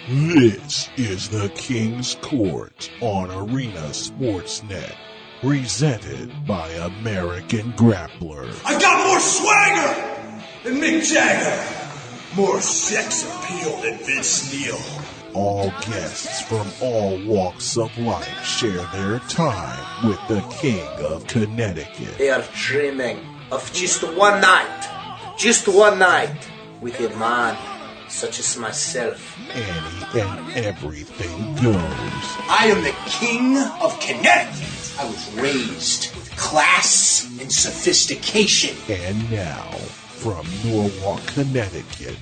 This is the King's Court on Arena Sportsnet, presented by American Grappler. I got more swagger than Mick Jagger, more sex appeal than Vince Neil. All guests from all walks of life share their time with the King of Connecticut. They are dreaming of just one night with a man such as myself. Any and everything goes. I am the King of Connecticut. I was raised with class and sophistication. And now, from Norwalk, Connecticut,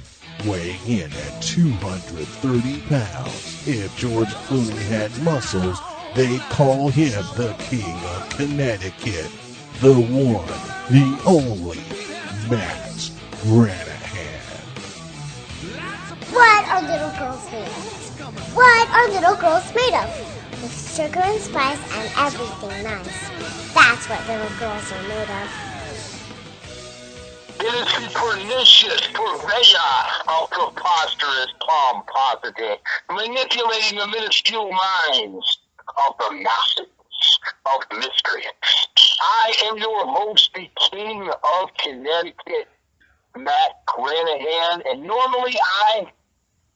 weighing in at 230 pounds, if George Clooney had muscles, they'd call him the King of Connecticut. The one, the only, Matt Granahan. What are little girls made of? What are little girls made of? With sugar and spice and everything nice. That's what little girls are made of. It is the pernicious purveyor of preposterous pomposity, manipulating the minuscule minds of the masses of the miscreants. I am your host, the King of Connecticut, Matt Granahan, and normally I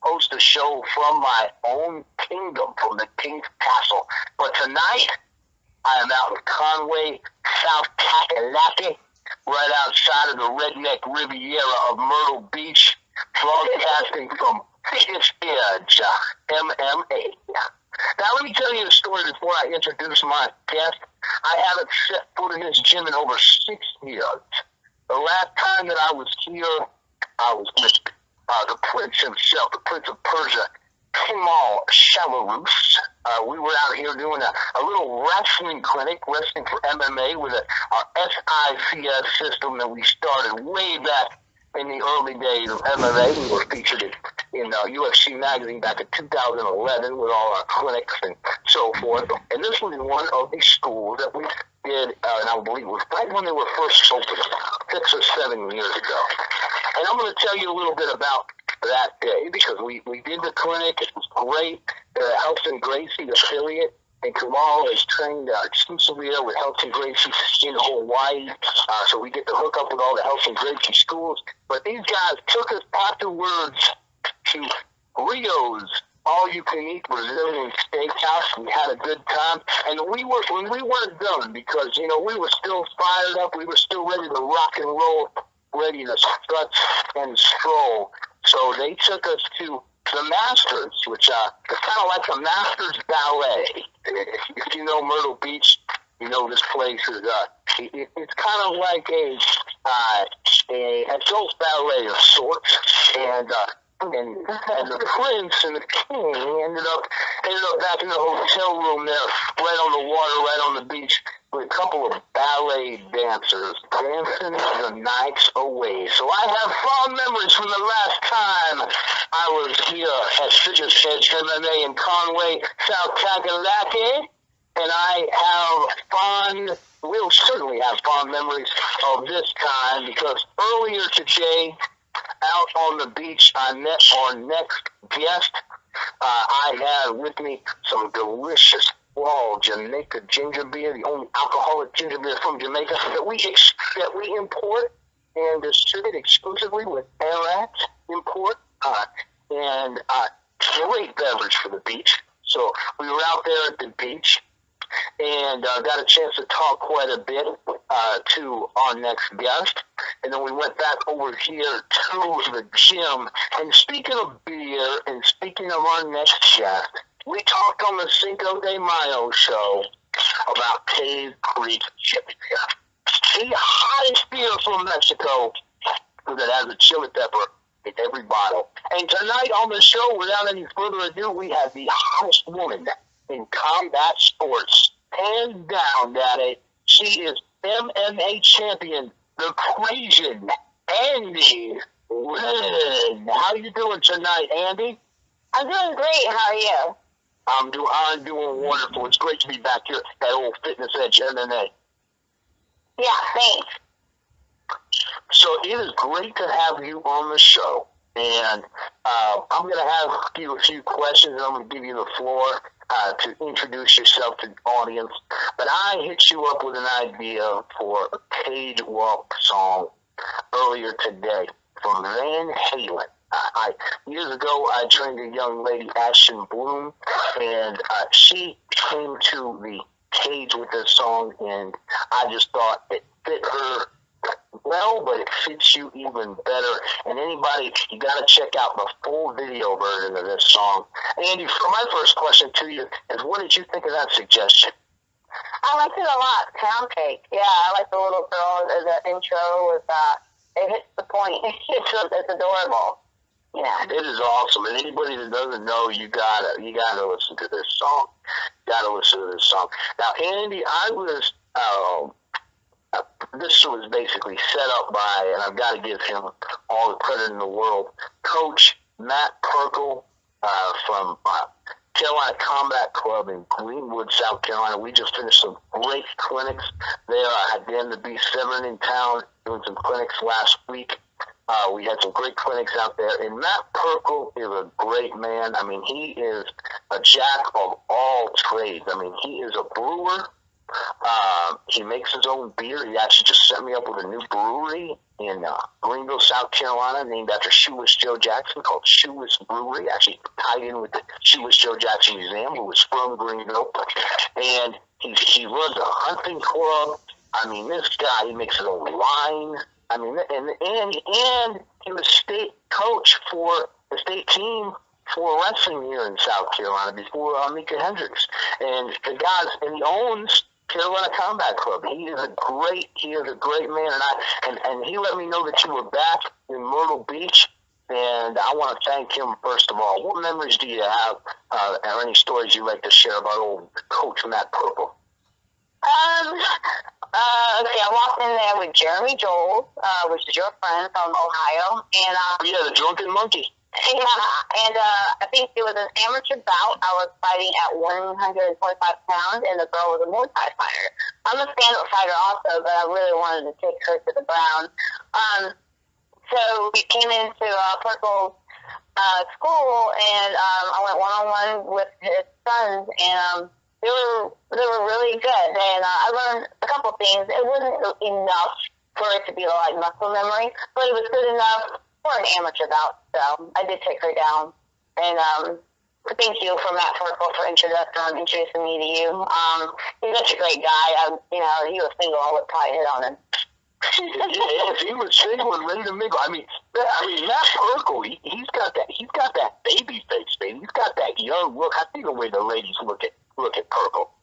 host a show from my own kingdom, from the King's Castle. But tonight, I am out in Conway, South Kakalaki, right outside of the redneck Riviera of Myrtle Beach, broadcasting from Fitness Edge, MMA. Now, let me tell you a story before I introduce my guest. I haven't set foot in this gym in over 6 years. The last time that I was here, I was with the Prince himself, the Prince of Persia, Kemal Shalarus. We were out here doing a little wrestling clinic, wrestling for MMA with our S1E6 system that we started way back in the early days of MMA. We were featured in UFC magazine back in 2011 with all our clinics and so forth. And this was one of the schools that we did, and I believe it was right when they were first opened, 6 or 7 years ago. And I'm going to tell you a little bit about that day because we did the clinic. It was great. Health and Gracie affiliate, and Kamal is trained exclusively there with Health and Gracie in Hawaii. So we get to hook up with all the Health and Gracie schools. But these guys took us afterwards to Rio's all-you-can-eat Brazilian steakhouse. We had a good time, and when we weren't done because we were still fired up. We were still ready to rock and roll, ready to strut and stroll. So they took us to the Masters, which is kind of like the Masters Ballet. If you know Myrtle Beach, you know this place is it's kind of like a adult ballet of sorts, and the Prince and the King ended up back in the hotel room there, right on the water, right on the beach, with a couple of ballet dancers dancing the nights away. So I have fond memories from the last time I was here at Fitness Edge MMA in Conway, South Kakalaki, and we'll certainly have fond memories of this time because earlier today, out on the beach, I met our next guest. I had with me some delicious Jamaica ginger beer, the only alcoholic ginger beer from Jamaica that we import and distribute exclusively with Arax Import, and great beverage for the beach. So we were out there at the beach and got a chance to talk quite a bit to our next guest. And then we went back over here to the gym. And speaking of beer and speaking of our next guest, we talked on the Cinco de Mayo show about Cave Creek chili beer. The hottest beer from Mexico that has a chili pepper in every bottle. And tonight on the show, without any further ado, we have the hottest woman in combat sports. Hands down, Daddy. She is MMA champion, the Cajun, Andy Lynn. How you doing tonight, Andy? I'm doing great. How are you? I'm doing wonderful. It's great to be back here at old Fitness Edge MMA. Yeah, thanks. So it is great to have you on the show. And I'm going to ask you a few questions, and I'm going to give you the floor to introduce yourself to the audience. But I hit you up with an idea for a cage walk song earlier today from Van Halen. Years ago, I trained a young lady, Ashton Bloom, and she came to the cage with this song, and I just thought it fit her well, but it fits you even better. And anybody, you got to check out the full video version of this song. Andy, for my first question to you is, what did you think of that suggestion? I liked it a lot. Pound cake. Yeah, I like the little girl. The intro was it hits the point. It's adorable. Yeah. It is awesome, and anybody that doesn't know, you gotta listen to this song. Now, Andy, this was basically set up by, and I've got to give him all the credit in the world, Coach Matt Perkle from Carolina Combat Club in Greenwood, South Carolina. We just finished some great clinics there. I had the B7 in town doing some clinics last week. We had some great clinics out there, and Matt Perkle is a great man. I mean, he is a jack of all trades. I mean, he is a brewer. He makes his own beer. He actually just set me up with a new brewery in Greenville, South Carolina, named after Shoeless Joe Jackson, called Shoeless Brewery, actually tied in with the Shoeless Joe Jackson Museum, who was from Greenville. And he runs a hunting club. I mean, this guy, he makes his own wine. I mean, and he was state coach for the state team for wrestling here in South Carolina before Mika Hendricks. And he owns Carolina Combat Club. He is a great man, and he let me know that you were back in Myrtle Beach, and I want to thank him first of all. What memories do you have, or any stories you'd like to share about old Coach Matt Perkle? Okay, I walked in there with Jeremy Joel, which is your friend from Ohio, and yeah, the drunken monkey. Yeah, and I think it was an amateur bout. I was fighting at 145 pounds, and the girl was a Muay Thai fighter. I'm a stand-up fighter also, but I really wanted to take her to the ground. So we came into Perkle's school, and I went one-on-one with his sons, and they were really good. And I learned a couple things. It wasn't enough for it to be like muscle memory, but it was good enough for an amateur bout, so I did take her down. And thank you for Matt Perkle for introducing me to you. He's such a great guy. He was single, I would probably hit on him. Yeah, if he was single and ready to mingle, I mean, Matt Perkle, he's got that baby face, baby. He's got that young look. I think the way the ladies look at Perkle.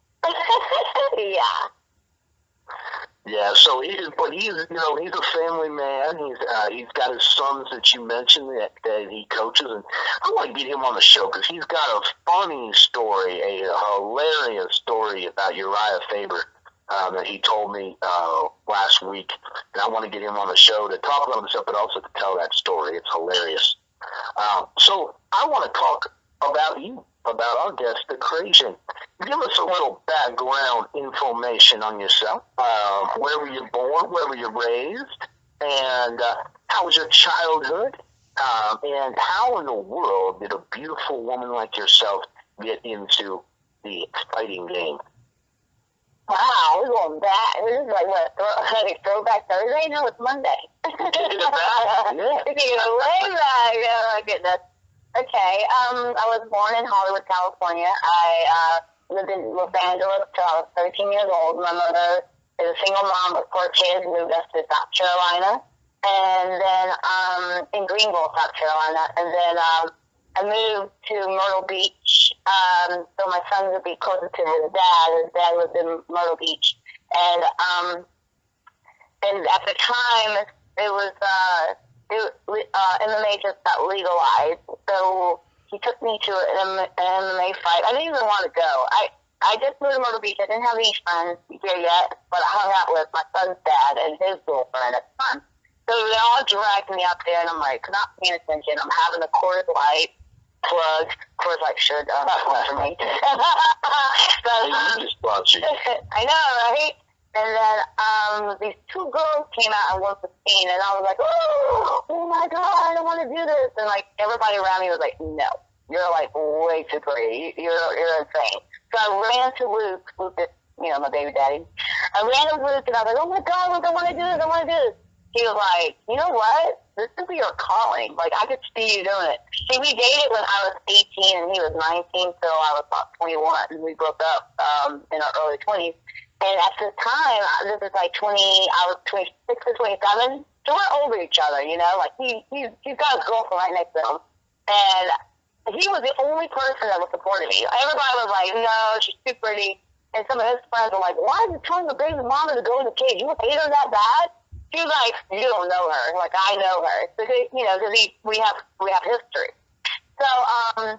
Yeah. Yeah, so he's a family man. He's got his sons that you mentioned that he coaches, and I want to get him on the show because he's got a funny story, a hilarious story about Uriah Faber that he told me last week, and I want to get him on the show to talk about himself, but also to tell that story. It's hilarious. So I want to talk about you, about our guest, the Creation. Give us a little background information on yourself. Where were you born? Where were you raised? And how was your childhood? And how in the world did a beautiful woman like yourself get into the fighting game? Wow, we're going back. This is like what, throwback Thursday? No, it's Monday. Yeah. We're going way back. Oh my goodness. Okay, I was born in Hollywood, California. I lived in Los Angeles till I was 13 years old. My mother is a single mom with 4 kids, moved us to South Carolina, and then in Greenville, South Carolina. And then I moved to Myrtle Beach, so my son would be closer to his dad. His dad lived in Myrtle Beach. And at the time, it was MMA just got legalized, so he took me to an MMA fight. I didn't even want to go. I just moved to Myrtle Beach. I didn't have any friends here yet, but I hung out with my son's dad and his girlfriend at the time. So they all dragged me up there, and I'm like, not paying attention. I'm having a Coors Light plug. Coors Light sure does for me. Hey, you just bought you. I know, right? And then these two girls came out and won the scene, and I was like, oh my God, I want to do this. And like everybody around me was like, no, you're like way too pretty. You're insane. So I ran to Luke, is, my baby daddy. I ran to Luke, and I was like, oh my God, Luke, I want to do this. I want to do this. He was like, you know what? This is your calling. Like, I could see you doing it. See, we dated when I was 18 and he was 19, so I was about 21, and we broke up in our early 20s. And at the time, this is like I was 26 or 27, so we're over each other, like he's got his girlfriend right next to him. And he was the only person that was supporting me. Everybody was like, no, she's too pretty. And some of his friends were like, why are you telling the baby mama to go in the cage? You hate her that bad? She was like, you don't know her. Like, I know her. So, because we have history. So,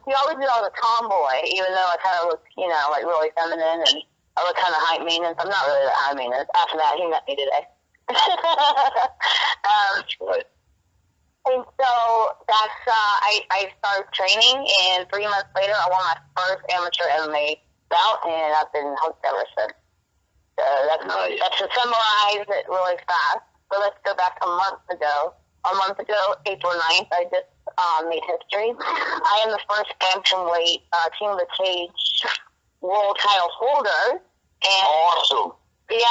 he always did all the tomboy, even though I kind of looked, like really feminine, and I look kind of high maintenance. I'm not really that high maintenance. After that, he met me today. And so that's, I started training, and 3 months later, I won my first amateur MMA bout, and I've been hooked ever since. So that's to summarize it really fast. So let's go back a month ago. A month ago, April 9th, I just made history. I am the first bantamweight King of the Cage world title holder. And awesome. Yeah,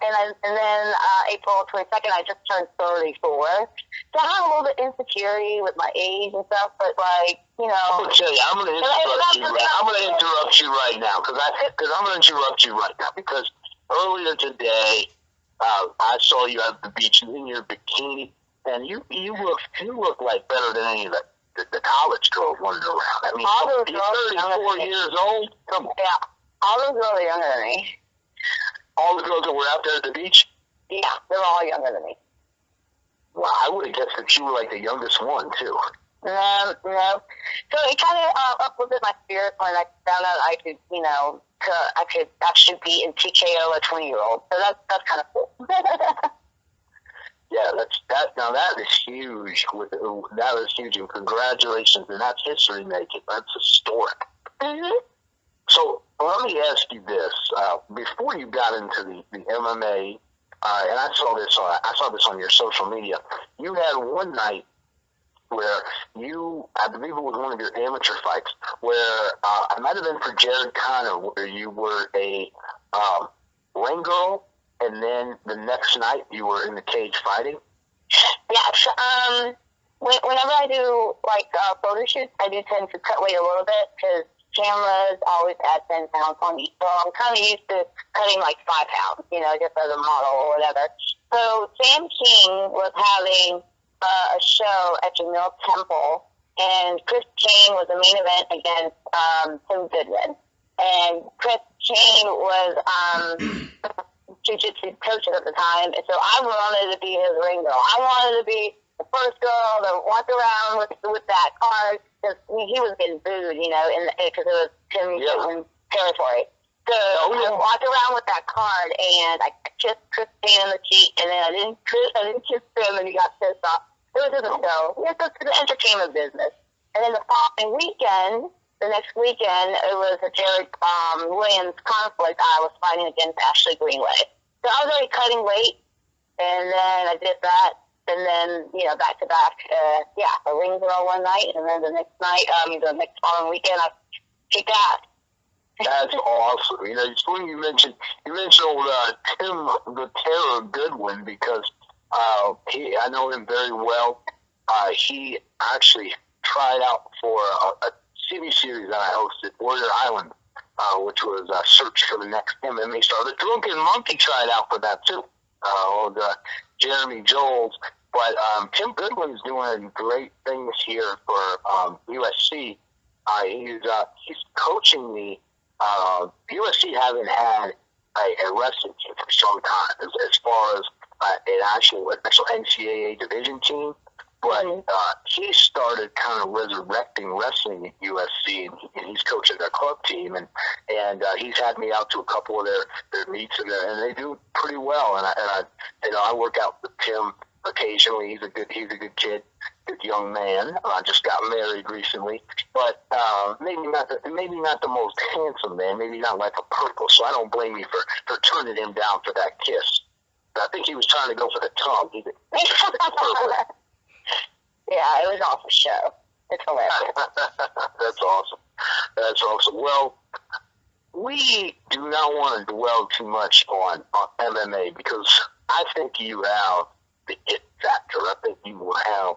and then April 22nd, I just turned 34. So I have a little bit insecurity with my age and stuff, but like, I'm gonna tell you, I'm gonna interrupt you right now because earlier today, I saw you at the beach in your bikini, and you look like better than any of the college girls running around. I mean, all those you're 34 years old. Come on. Yeah, all those girls are younger than me. All the girls that were out there at the beach? Yeah, they're all younger than me. Well, I would have guessed that you were like the youngest one too. No. So it kind of uplifted my spirits when I found out I could, I could actually beat and TKO a 20-year-old. So that's kind of cool. Yeah, that is huge. That is huge, and congratulations, and that's history making. That's historic. Mhm. So let me ask you this: before you got into the MMA, and I saw this on your social media, you had one night where I believe it was one of your amateur fights, where I might have been for Jared Connor, where you were a ring girl, and then the next night you were in the cage fighting. Yes. Whenever I do photo shoots, I do tend to cut weight a little bit because cameras always add 10 pounds on me. So I'm kind of used to cutting like 5 pounds, just as a model or whatever. So Sam King was having a show at Jamil Temple, and Chris Kane was the main event against Tim Goodman. And Chris Kane was jiu-jitsu coaches at the time, and so I wanted to be his ring girl. I wanted to be the first girl that walked around with that card, because he was getting booed, because it was Tim Goodman territory. So I walked around with that card, and I kissed Chris Kane on the cheek, and then I didn't kiss him, and he got pissed off. It was just a show. It was the entertainment business. And then the next weekend, it was a Jared Williams conflict. I was fighting against Ashley Greenway. So I was already cutting weight, and then I did that, and then, back to back, a ring girl one night, and then the next following weekend, I kicked ass. That's awesome. It's funny you mentioned old Tim the Terror Goodwin, because I know him very well. He actually tried out for a TV series that I hosted, Warrior Island, which was Search for the Next MMA Star. The Drunken Monkey tried out for that too, Jeremy Jones. But Tim Goodwin's doing great things here for USC. He's coaching me. USC haven't had a wrestling team for some time, as far as an actual NCAA division team. But he started kind of resurrecting wrestling at USC, and he's coaching their club team, and he's had me out to a couple of their meets, and they do pretty well. And I work out with Tim occasionally. He's a good kid, good young man. Just got married recently, but maybe not the most handsome man. Maybe not like a purple. So I don't blame you for turning him down for that kiss. I think he was trying to go for the tongue. Yeah, it was all for show. It's hilarious. That's awesome. That's awesome. Well, we do not want to dwell too much on MMA because I think you have the it factor. I think you will have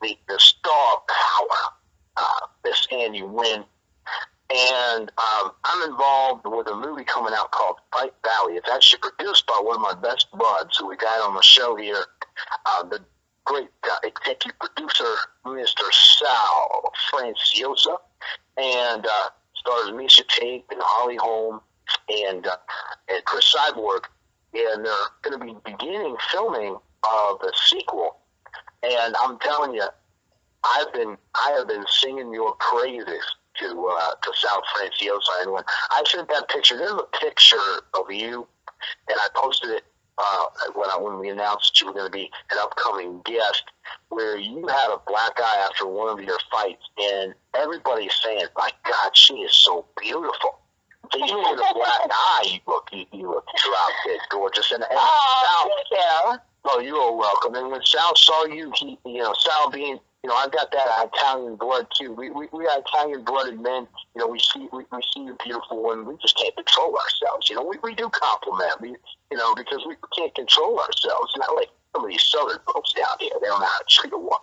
the star power, this Ngyuen. And I'm involved with a movie coming out called Fight Valley. It's actually produced by one of my best buds who we got on the show here, the great executive producer, Mr. Sal Franciosa, and stars Misha Tate and Holly Holm and Chris Cyborg. And they're going to be beginning filming of the sequel. And I'm telling you, I have been singing your praises to Sal Franciosa. And when I sent that picture, there's a picture of you, and I posted it when we announced that you were going to be an upcoming guest, where you had a black eye after one of your fights, and everybody's saying, "My God, she is so beautiful." So even with a black eye, you look drop dead gorgeous. And Sal, thank you. oh, you are welcome. And when Sal saw you, Sal being, I've got that Italian blood too. We are Italian-blooded men. We see you beautiful, and we just can't control ourselves. We do compliment. Because we can't control ourselves. Not like some of these southern folks down here. They don't know how to treat a woman.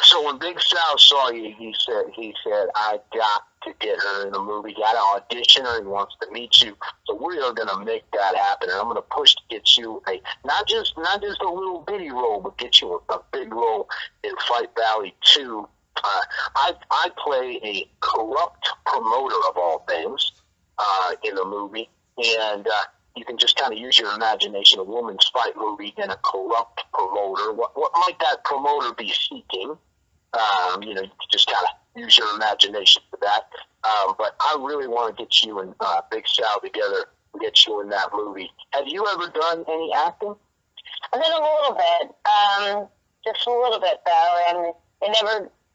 So when Big Sal saw you, he said, I got to get her in the movie. Got to audition her. He wants to meet you. So we are going to make that happen, and I'm going to push to get you not just a little bitty role, but get you a big role in Fight Valley 2. I play a corrupt promoter of all things in the movie, and you can just kind of use your imagination. A woman's fight movie and a corrupt promoter. What might that promoter be seeking? You can just kind of use your imagination for that. But I really want to get you and Big Sal together and get you in that movie. Have you ever done any acting? I did a little bit, just a little bit though, and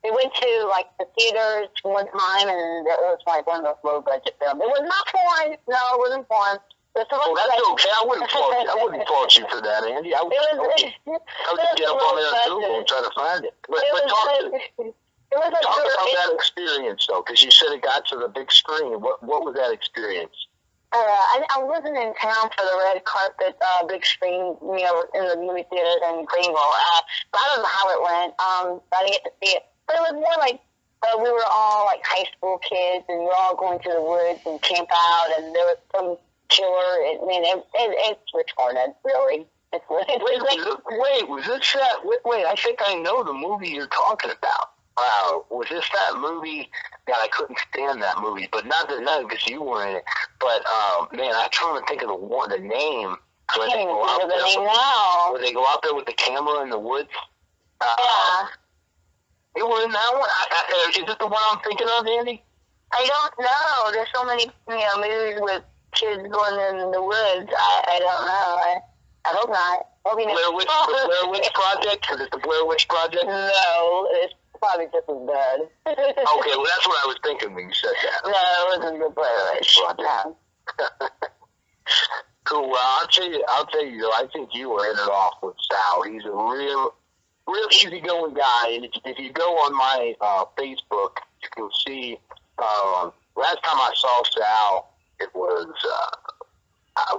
it went to like the theaters one time, and it was like one of those low budget films. It was not porn. No, it wasn't porn. That's okay. I wouldn't fault you for that, Andy. I would get up on there on Google and try to find it. But talk about that experience, though, because you said it got to the big screen. What was that experience? I wasn't in town for the red carpet big screen, in the movie theater in Greenville. So I don't know how it went. I didn't get to see it. But it was more like we were all like high school kids, and we were all going to the woods and camp out, and there was some killer. It's retarded, really. Wait, was this that? Wait, I think I know the movie you're talking about. Wow, was this that movie? God, I couldn't stand that movie, but not because you were in it. But man, I'm trying to think of the name. I can't even think of the name now. When they go out there with the camera in the woods. Yeah. You were in that one. Is it the one I'm thinking of, Andy? I don't know. There's so many movies with kids going in the woods. I don't know. I hope not. The Blair Witch Project? Is it the Blair Witch Project? No, it's probably just as bad. Okay, well that's what I was thinking when you said that. No, it wasn't the Blair Witch. No. Cool. Well, I'll tell you though, I think you were in it off with Sal. He's a real easygoing guy, and if you go on my Facebook, you can see. Last time I saw Sal, it was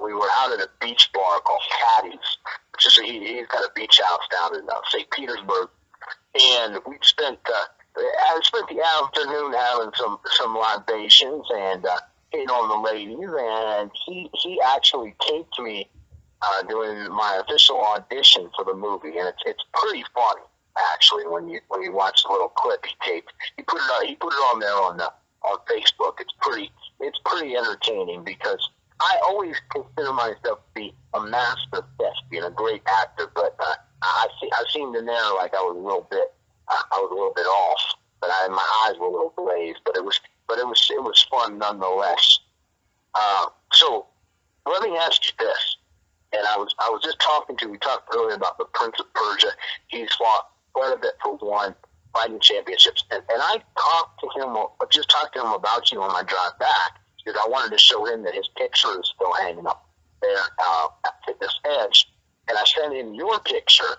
we were out at a beach bar called Caddy's, which is he's got a beach house down in St. Petersburg, and I spent the afternoon having some libations and hitting on the ladies, and he actually taped me doing my official audition for the movie, and it's pretty funny actually when you watch the little clip he taped. He put it on there on Facebook. It's pretty entertaining because I always consider myself to be a master thespian, a great actor, but I seemed in there like I was a little bit off, but my eyes were a little glazed, but it was fun nonetheless. So let me ask you this. And I was just we talked earlier about the Prince of Persia. He's fought quite a bit for one fighting championships. And I talked to him about you on my drive back, because I wanted to show him that his picture is still hanging up there at Fitness Edge. And I sent him your picture,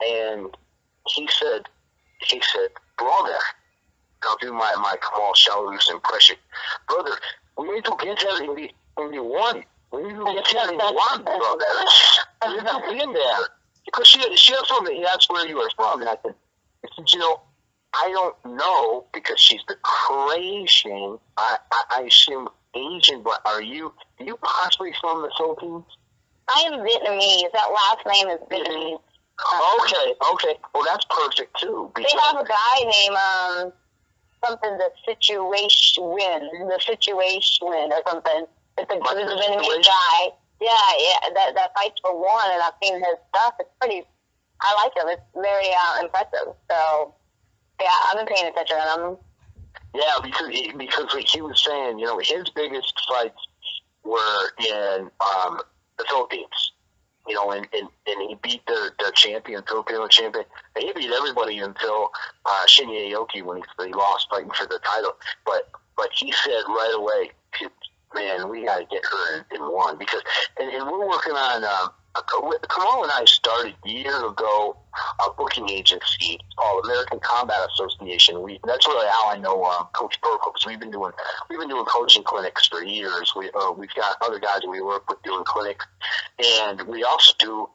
and he said, brother, I'll do my Kamal Shalu's impression. Brother, we need to get there in the one. We need to get there in the one, brother. We need to be in there. Because she told me that's where you are from. And I said, I don't know, because she's the Croatian. I assume Asian, but are you possibly from the Philippines? I am Vietnamese. That last name is Vietnamese. Okay. Well, that's perfect, too. They have a guy named, something, the situation or something. It's a Vietnamese guy. Yeah, that fights for one, and I've seen his stuff. It's pretty, I like him. It's very impressive. So, yeah, I've been paying attention to him. Yeah, because like he was saying, his biggest fights were in the Philippines. And he beat their champion, Filipino champion. And he beat everybody until Shinya Aoki when he lost fighting for the title. But he said right away, man, we got to get her in one, because and we're working on. Kamal and I started years ago a booking agency called American Combat Association. That's really how I know Coach Burko, because we've been doing coaching clinics for years. We've got other guys we work with doing clinics, and we also do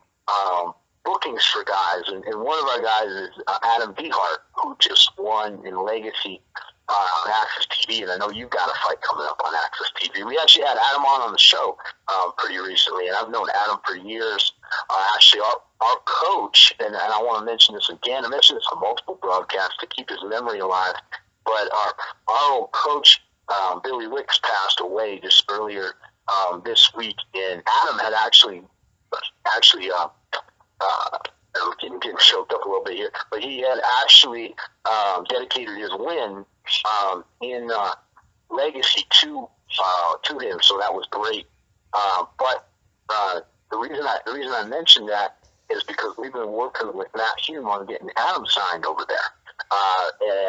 bookings for guys. And one of our guys is Adam Dehart, who just won in Legacy on Access TV, and I know you've got a fight coming up on Access TV. We actually had Adam on the show pretty recently, and I've known Adam for years. Actually, our coach, and I want to mention this again, I mentioned this on multiple broadcasts to keep his memory alive, but our old coach, Billy Wicks, passed away just earlier this week, and Adam had actually I'm getting choked up a little bit here, but he had actually dedicated his win in Legacy to him, so that was great. But the reason I mentioned that is because we've been working with Matt Hume on getting Adam signed over there,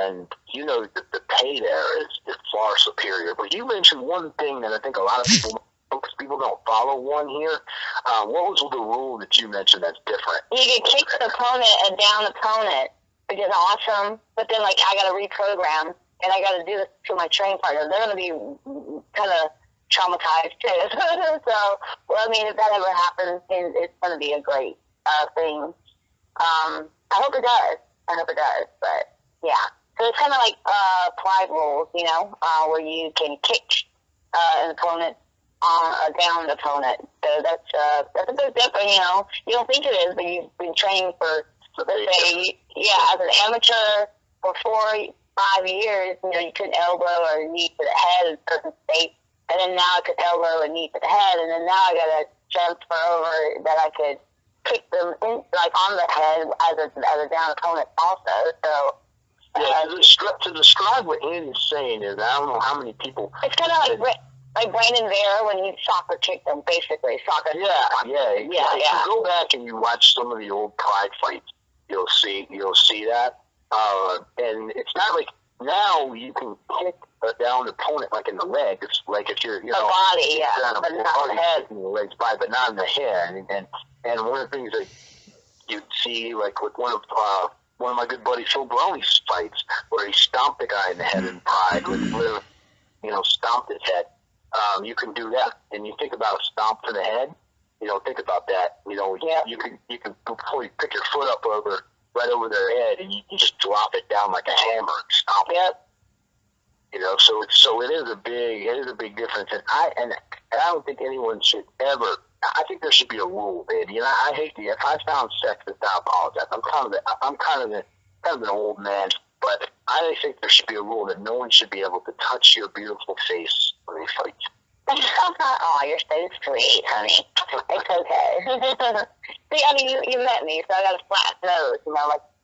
and the pay there is far superior. But you mentioned one thing that I think a lot of people don't follow one here. What was the rule that you mentioned that's different? You can kick the opponent, a down opponent, which is awesome, but then, I got to reprogram, and I got to do this to my training partner. They're going to be kind of traumatized, too. So, if that ever happens, it's going to be a great thing. I hope it does. But, yeah. So it's kind of like pride rules, where you can kick an opponent on a downed opponent. So that's a bit different, You don't think it is, but you've been training for, let's say, as an amateur for 4-5 years, you couldn't elbow or knee to the head in certain states, and then now I could elbow and knee to the head, and then now I got to transfer over that I could kick them on the head as a down opponent also. So to describe what Andy's saying is, I don't know how many people. It's kind of like Brandon Vera when he soccer kicked them, basically soccer. Yeah. If you go back and you watch some of the old Pride fights, you'll see that. And it's not like now you can kick a downed opponent like in the legs, like if you're the body, but not the head in the legs, but not in the head. And one of the things that you'd see, like with one of my good buddy Phil Brownie's fights, where he stomped the guy in the head in Pride, literally, stomped his head. You can do that, and you think about a stomp to the head. Think about that. You can fully pick your foot up right over their head, and you just drop it down like a hammer and stomp it. So it is a big difference, and I don't think anyone should ever. I think there should be a rule, man. I hate if I found sexist, I apologize. I'm kind of an old man, but I think there should be a rule that no one should be able to touch your beautiful face when they fight you. Oh, you're so sweet, honey. It's okay. See, you met me, so I got a flat nose,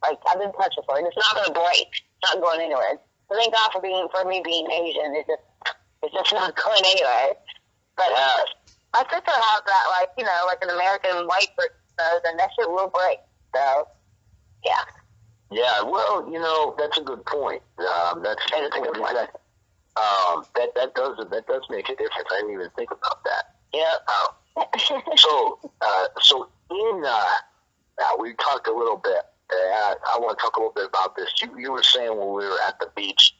like I've been touched before, and it's not going to break. It's not going anywhere. So thank God for me being Asian. It's just not going anywhere. But My sister has that, like, you know, like an American white person does, and that shit will break. So, yeah. Yeah, well, you know, that's a good point. That's a good point. That does make a difference. I didn't even think about that. Yeah. So we talked a little bit. I want to talk a little bit about this. You were saying when we were at the beach,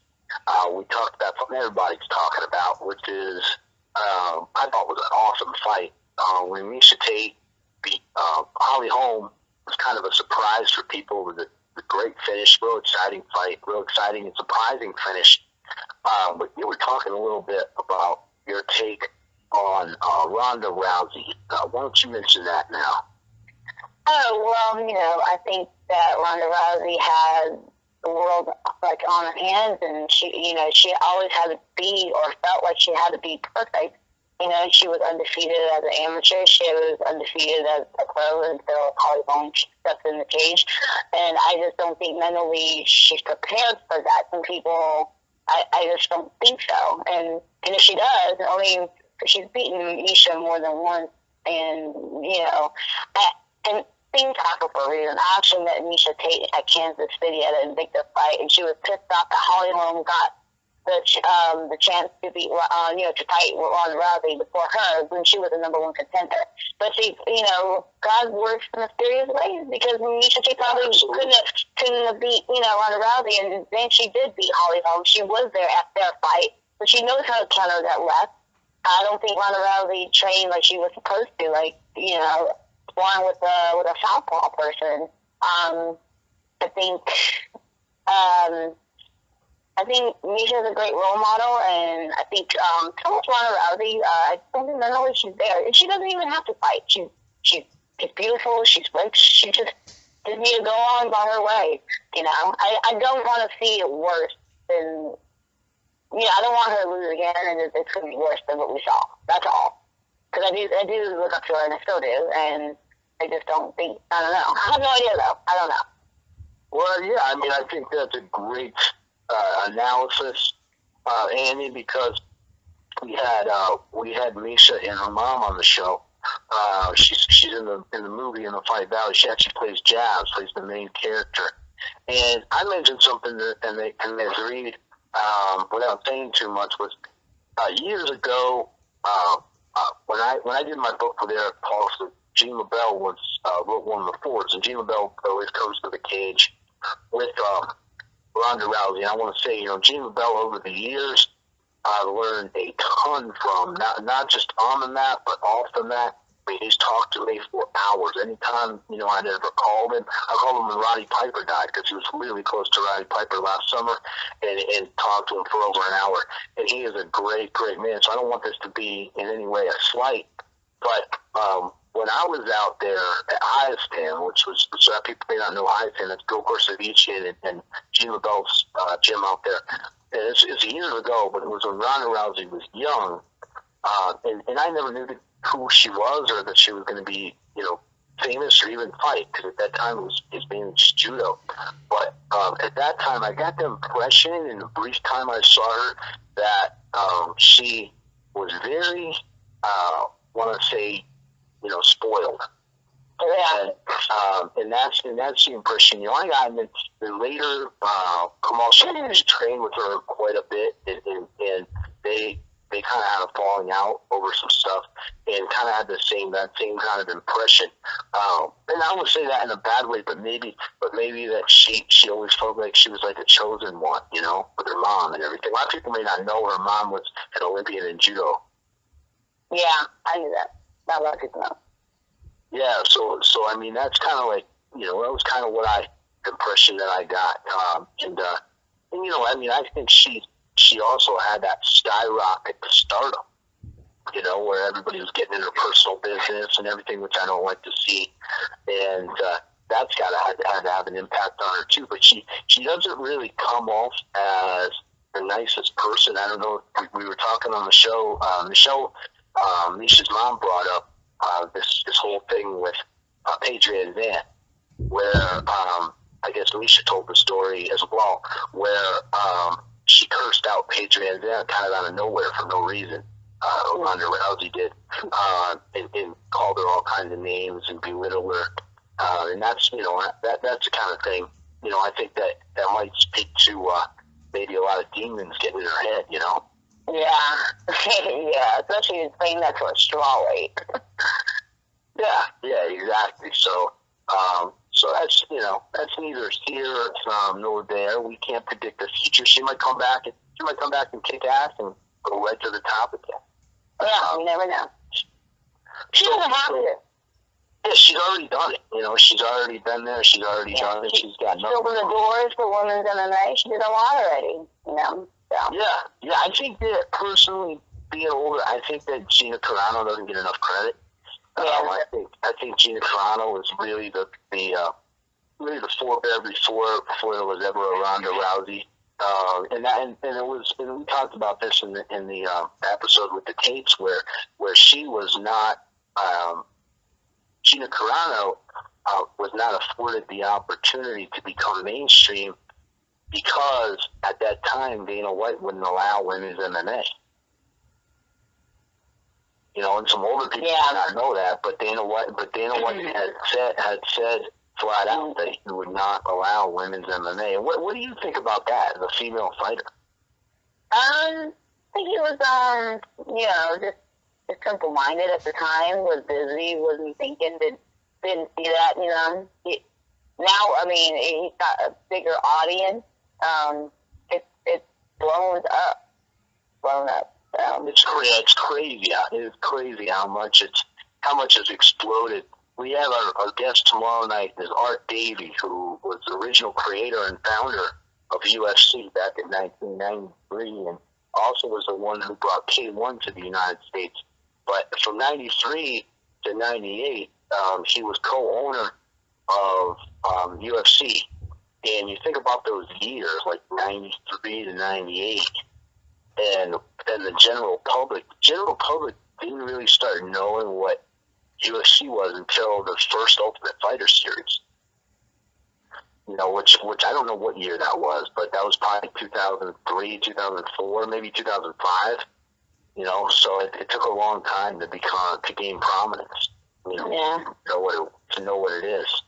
we talked about something everybody's talking about, which is I thought was an awesome fight. When Misha Tate beat Holly Holm, was kind of a surprise for people. With a great finish, real exciting fight, real exciting and surprising finish. But you were talking a little bit about your take on Ronda Rousey. Why don't you mention that now? Oh, well, you know, I think that Ronda Rousey has the world, like, on her hands, and she, you know, she always had to be, or felt like she had to be perfect. You know, she was undefeated as an amateur. She was undefeated as a pro until Holly Holm stepped in the cage. And I just don't think mentally she's prepared for that. Some people, I just don't think so. And if she does, only she's beaten Misha more than once. And, you know, and things happen for a reason. I actually met Misha Tate at Kansas City at an Invicta fight, and she was pissed off that Holly Holm got the chance to beat, to fight Ronda Rousey before her when she was the number one contender. But she, you know, God works in mysterious ways, because Misha Tate probably couldn't have beat, you know, Ronda Rousey, and then she did beat Holly Holm. She was there at their fight, so she knows how to counter that left. I don't think Ronda Rousey trained like she was supposed to, like, you know, sparring with a southpaw person. I think Misha's a great role model, and I think so much Ronda Rousey, I don't think mentally she's there. And she doesn't even have to fight. She's beautiful, she's rich, she just needs to go on by her way. You know, I don't want to see it worse than, you know, I don't want her to lose again, and it's going to be worse than what we saw. That's all. Because I do look up to her, and I still do, and I just don't think, I don't know. I have no idea, though. I don't know. Well, yeah, I mean, I think that's a great analysis, Andy, because we had Misha and her mom on the show. She's in the movie in the Fight Valley. She actually plays the main character. And I mentioned something and they agreed without saying too much. Was years ago when I did my book with Eric Paulson, Gene LaBelle wrote one of the forts, and Gene LaBelle always comes to the cage with Ronda Rousey. And I want to say, you know, Gene LaBelle over the years, I've learned a ton from, not just on the mat, but off the mat. I mean, he's talked to me for hours. Anytime, you know, I'd ever called him, I called him when Roddy Piper died, because he was really close to Roddy Piper last summer, and talked to him for over an hour. And he is a great, great man. So I don't want this to be in any way a slight, but when I was out there at Hyastan, which was, so people may not know Hyastan, that's Bill Gorsevici and Gene LaBelle's gym out there. And it's years ago, but it was when Ronda Rousey was young, and I never knew who she was, or that she was going to be, you know, famous or even fight, because at that time it was mainly just judo. But at that time, I got the impression in the brief time I saw her that she was very, want to say, you know, spoiled. Yeah. And that's the impression. You know, I got in later, Kamal Shahid trained with her quite a bit, and they kind of had a falling out over some stuff, and kind of had that same kind of impression. And I would say that in a bad way, but maybe that she always felt like she was like a chosen one, you know, with her mom and everything. A lot of people may not know her mom was an Olympian in judo. Yeah, I knew that. Not a lot of people know. Yeah, so I mean, that's kind of like, you know, that was kind of impression that I got. And you know, I mean, I think she also had that skyrocket to stardom, you know, where everybody was getting in her personal business and everything, which I don't like to see. And that's had to have an impact on her too. But she doesn't really come off as the nicest person. I don't know if we were talking on the show. Misha's mom brought up this whole thing with Adrian Van, where I guess Misha told the story as well, where she cursed out Adrian Van kind of out of nowhere for no reason. Ronda Rousey did, and called her all kinds of names and belittled her. And that's, that's the kind of thing, I think that might speak to maybe a lot of demons getting in her head, Yeah, yeah, especially saying that to a strawweight. Yeah, exactly. So, so that's, that's neither here nor there. We can't predict the future. She might come back and kick ass and go right to the top again. Yeah, you never know. She doesn't have to. Yeah, she's already done it. She's already been there. She's already done it. She's got nothing. Opened the doors for women's MMA. She did a lot already, So. Yeah. I think that personally, being older, I think that Gina Carano doesn't get enough credit. Yeah. I think Gina Carano was really the forebear before there was ever a Ronda Rousey. And we talked about this in the episode with the tapes where she was not Gina Carano was not afforded the opportunity to become mainstream because at that time Dana White wouldn't allow women's MMA. And some older people might not know that, but Dana White had said flat out that he would not allow women's MMA. And what do you think about that as a female fighter? I think he was, just simple-minded at the time, was busy, wasn't thinking, didn't see that, now, he's got a bigger audience. It's blown up. It's crazy. It's crazy how much it's exploded. We have our guest tomorrow night is Art Davie, who was the original creator and founder of UFC back in 1993, and also was the one who brought K1 to the United States. But from 93 to 98, he was co-owner of UFC. And you think about those years, like 93 to 98, and the general public didn't really start knowing what UFC was until the first Ultimate Fighter series. Which I don't know what year that was, but that was probably 2003, 2004, maybe 2005. So it took a long time to gain prominence. To know what it is,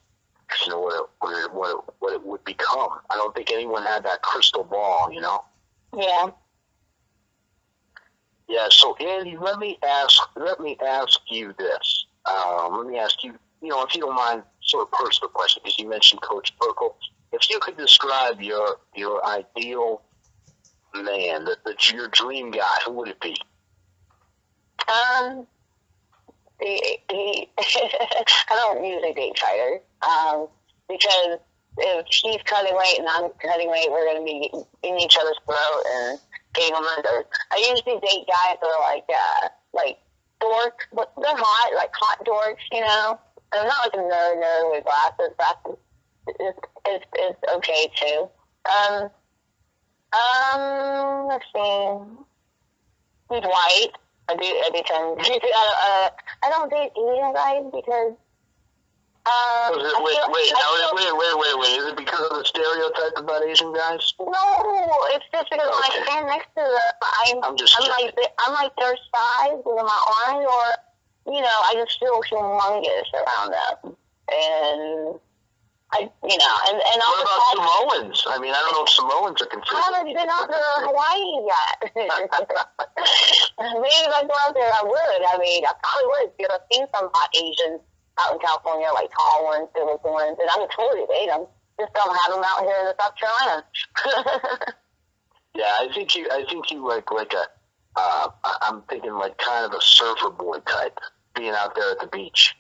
to know what it would become. I don't think anyone had that crystal ball. Yeah. Yeah. So Andy, let me ask you this. Let me ask you, if you don't mind, sort of personal question, because you mentioned Coach Perkle. If you could describe your ideal man, your dream guy, who would it be? I don't usually date fighters, because if she's cutting weight and I'm cutting weight, we're going to be in each other's throat and getting on my nerves. I usually date guys that are like dorks, but they're hot, like hot dorks, And I'm not like a nerd with glasses. Glasses is okay too. Let's see. He's white. I do tend I don't date Asian guys because Wait. Is it because of the stereotype about Asian guys? No, it's just because when I stand next to them, I'm like their size with my arms, or I just feel humongous around them, and and what about Samoans? I don't know if Samoans are considered. I haven't been out to Hawaii yet. Maybe if I go out there, I would. I probably would, because I've seen some hot Asians out in California, like tall ones, biblical ones, and I would totally date them. Just don't have them out here in South Carolina. Yeah, I think you like I'm thinking like kind of a surfer boy type, being out there at the beach.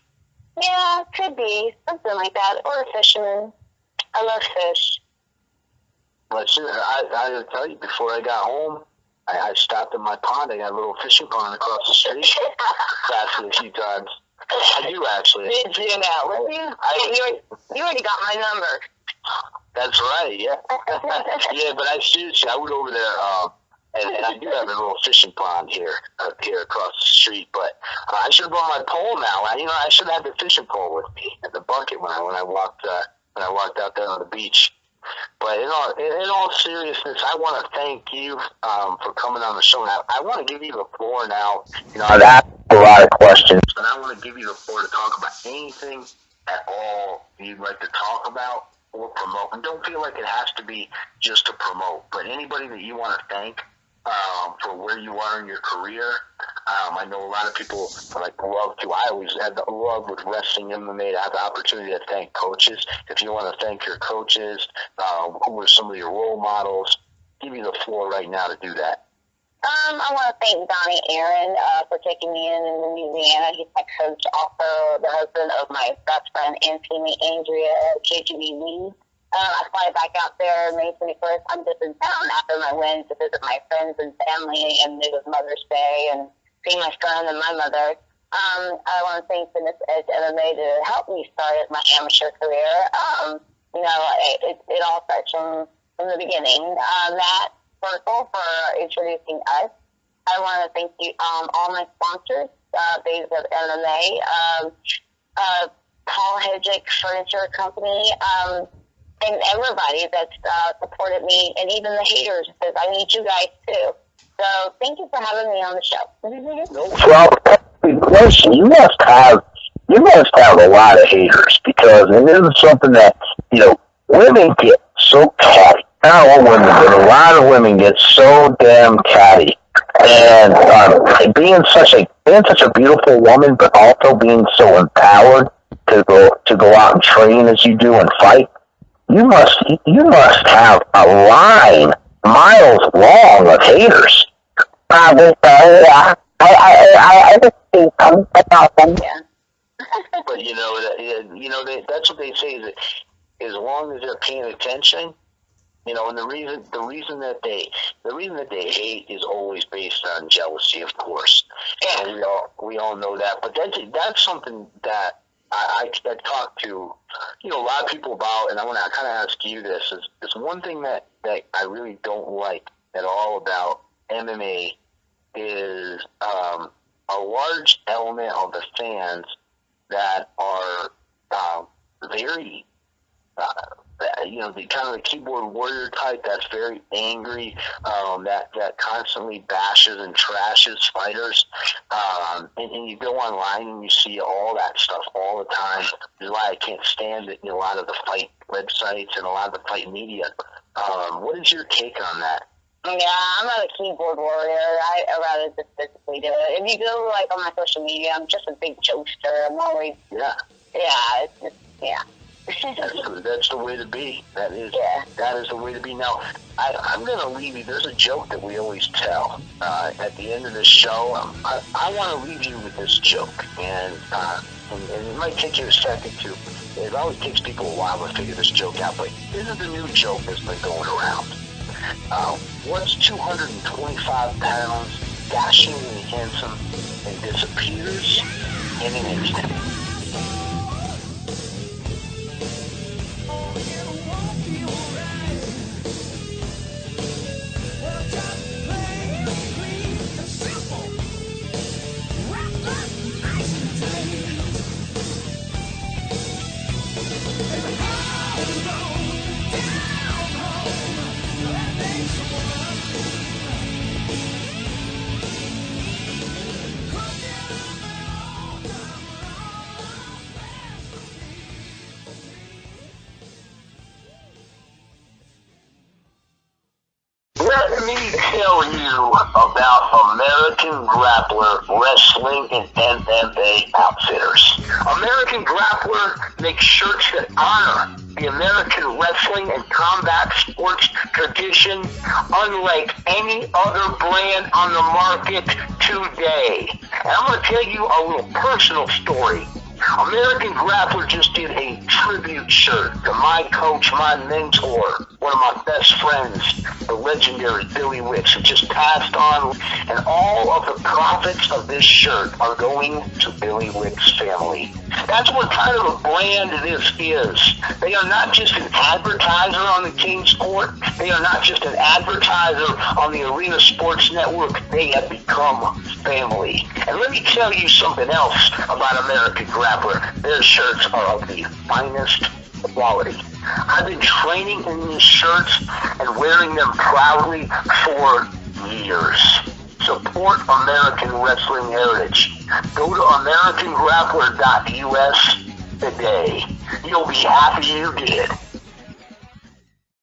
Yeah, could be something like that, or a fisherman. I love fish. Well, I gotta tell you, before I got home, I stopped at my pond. I got a little fishing pond across the street. Fasted a few times. I do actually. Did you know? You already got my number. That's right. Yeah. Yeah, but I went over there. And I do have a little fishing pond here across the street, but I should have brought my pole now. I should have had the fishing pole with me at the bucket when I walked out there on the beach. But in all seriousness, I want to thank you for coming on the show. Now, I want to give you the floor now. I've asked a lot of questions, and I want to give you the floor to talk about anything at all you'd like to talk about or promote. And don't feel like it has to be just to promote, but anybody that you want to thank for where you are in your career. I know a lot of people love to. I always had the love with wrestling MMA to have the opportunity to thank coaches. If you want to thank your coaches, who were some of your role models, give you the floor right now to do that. I want to thank Donnie Aaron for taking me in Louisiana. He's my coach, also the husband of my best friend, Anthony Andrea, KGB Lee. I fly back out there May 21st. I'm just in town after my win to visit my friends and family, and it was Mother's Day, and see my son and my mother. I want to thank Fitness Edge MMA to help me start my amateur career. It all starts from the beginning. Matt Circle for introducing us. I want to thank you, all my sponsors, Bays of MMA, Paul Hedrick Furniture Company, and everybody that's supported me, and even the haters, because I need you guys too. So thank you for having me on the show. Well, good question. You must have a lot of haters, because it is something that, women get so catty. Not all women, but a lot of women get so damn catty. And being such a beautiful woman, but also being so empowered to go out and train as you do and fight, you must have a line miles long of haters. I just think that's awesome. Yeah. But that's what they say, is that as long as they're paying attention, and the reason that they hate is always based on jealousy, of course. And we all know that. But that's something that I talk to, a lot of people about, and I want to kind of ask you this, is one thing that I really don't like at all about MMA is a large element of the fans that are very, the kind of the keyboard warrior type that's very angry, that constantly bashes and trashes fighters. And you go online and you see all that stuff all the time. This is why I can't stand it in a lot of the fight websites and a lot of the fight media. What is your take on that? Yeah, I'm not a keyboard warrior. I'd rather just physically do it. If you go on my social media, I'm just a big jokester. I'm always it's just That's the way to be. That is the way to be. Now, I'm going to leave you. There's a joke that we always tell at the end of this show. I want to leave you with this joke, and it might take you a second to. It always takes people a while to figure this joke out, but this is the new joke that's been going around. What's 225 pounds, dashingly handsome, and disappears in an instant? Let me tell you about American Grappler Wrestling and MMA Outfitters. American Grappler makes shirts that honor the American wrestling and combat sports tradition unlike any other brand on the market today. And I'm going to tell you a little personal story. American Grappler just did a tribute shirt to my coach, my mentor, one of my best friends, the legendary Billy Wicks, who just passed on, and all of the profits of this shirt are going to Billy Wicks' family. That's what kind of a brand this is. They are not just an advertiser on the King Sport. They are not just an advertiser on the Arena Sports Network. They have become family. And let me tell you something else about American Grappler. Their shirts are of the finest quality. I've been training in these shirts and wearing them proudly for years. Support American wrestling heritage. Go to AmericanGrappler.us today. You'll be happy you did.